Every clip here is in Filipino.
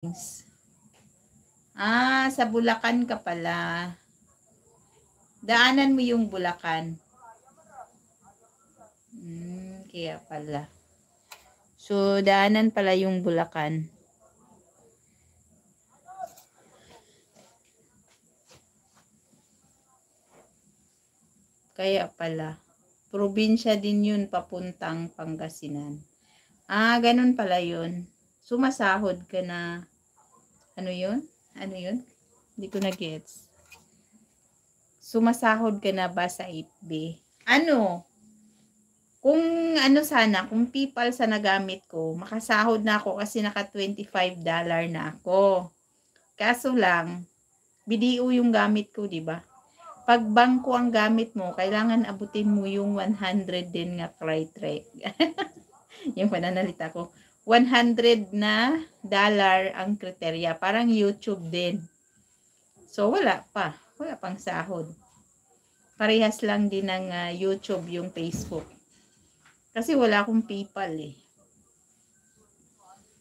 Sa Bulacan ka pala. Daanan mo yung Bulacan. Kaya pala. So, daanan pala yung Bulacan. Kaya pala. Probinsya din yun papuntang Pangasinan. Ganun pala yun. Sumasahod ka na. Ano yun? Ano yun? Hindi ko na-gets. Sumasahod ka na ba sa 8B? Ano? Kung ano sana, kung PayPal sa nagamit ko, makasahod na ako kasi naka $25 na ako. Kaso lang, BDO yung gamit ko, di ba? Pag bangko ang gamit mo, kailangan abutin mo yung 100 din nga criteria. Yung pananalita ko. 100 na dollar ang kriteria. Parang YouTube din. So, wala pa. Wala pang sahod. Parehas lang din ng YouTube yung Facebook. Kasi wala akong PayPal eh.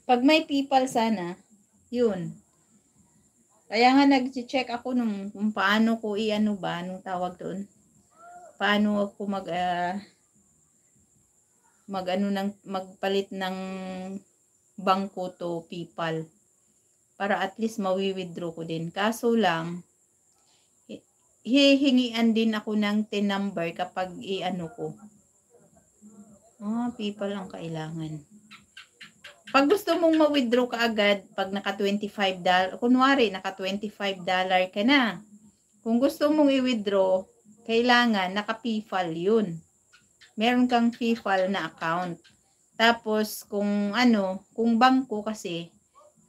Pag may PayPal sana, yun. Kaya nga nag-check ako nung kung paano ko i-ano ba, anong tawag doon. Paano ako magpalit ng bangko to PayPal. Para at least mawi-withdraw ko din. Kaso lang, hihingian din ako ng TIN number kapag i-ano ko. PayPal ang kailangan. Pag gusto mong ma-withdraw ka agad, pag naka $25, kunwari naka $25 ka na. Kung gusto mong i-withdraw, kailangan naka PayPal yun. Meron kang PayPal na account. Tapos kung kung bangko kasi,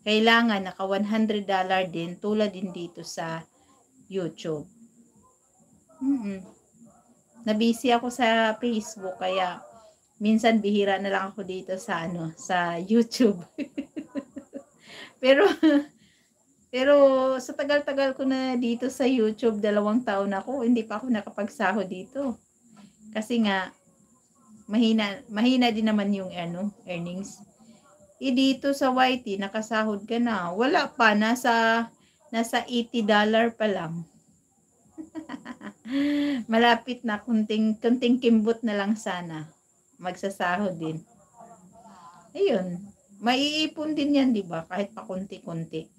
kailangan naka $100 din, tulad din dito sa YouTube. Nabisi ako sa Facebook, kaya minsan bihira na lang ako dito sa sa YouTube. pero sa tagal-tagal ko na dito sa YouTube, 2 taon ako, hindi pa ako nakapagsahod dito. Kasi nga mahina din naman yung earnings. Dito sa YT nakasahod ka na. Wala pa, nasa $80 pa lang. Malapit na, kunting kimbot na lang sana. Magsasahod din. Ayun, maiipon din yan, di ba? Kahit pa konti-konti.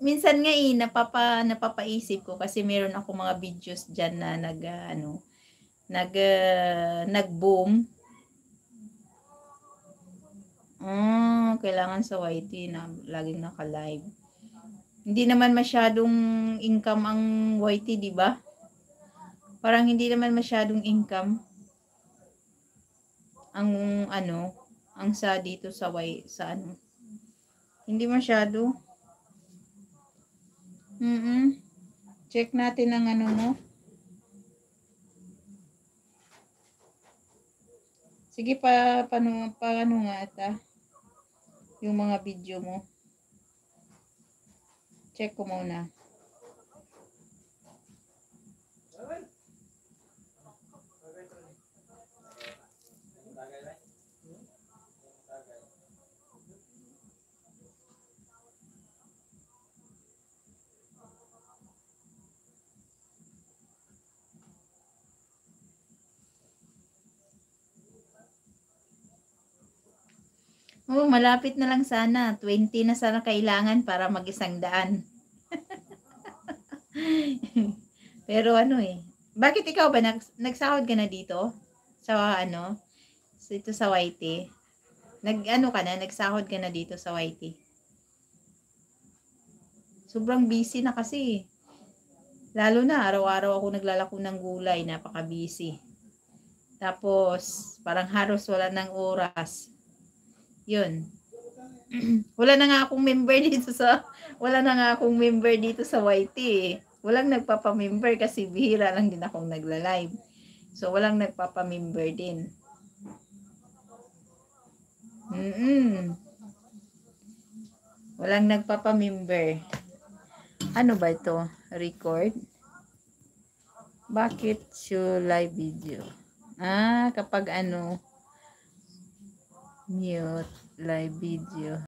Minsan nga napapaisip ko kasi meron ako mga videos diyan na nag-boom. Kailangan sa YT na laging naka-live. Hindi naman masyadong income ang YT, di ba? Parang hindi naman masyadong income ang ang sa dito sa hindi masyado. Check natin ang mo. Sige, paano nga ata yung mga video mo. Check ko muna. Malapit na lang sana. 20 na sana kailangan para mag-100. Pero bakit ikaw ba nagsahod ka na dito? Sa dito sa YT? Nagsahod ka na dito sa YT? Sobrang busy na kasi. Lalo na, araw-araw ako naglalako ng gulay. Napaka-busy. Tapos, parang halos wala ng oras. Yun. Wala na nga akong member dito sa YT. Walang nagpapa-member kasi bihira lang din akong nagla-live. So, walang nagpapa-member din. Walang nagpapa-member. Ano ba ito? Record? Bakit show live video? Kapag mute. live video.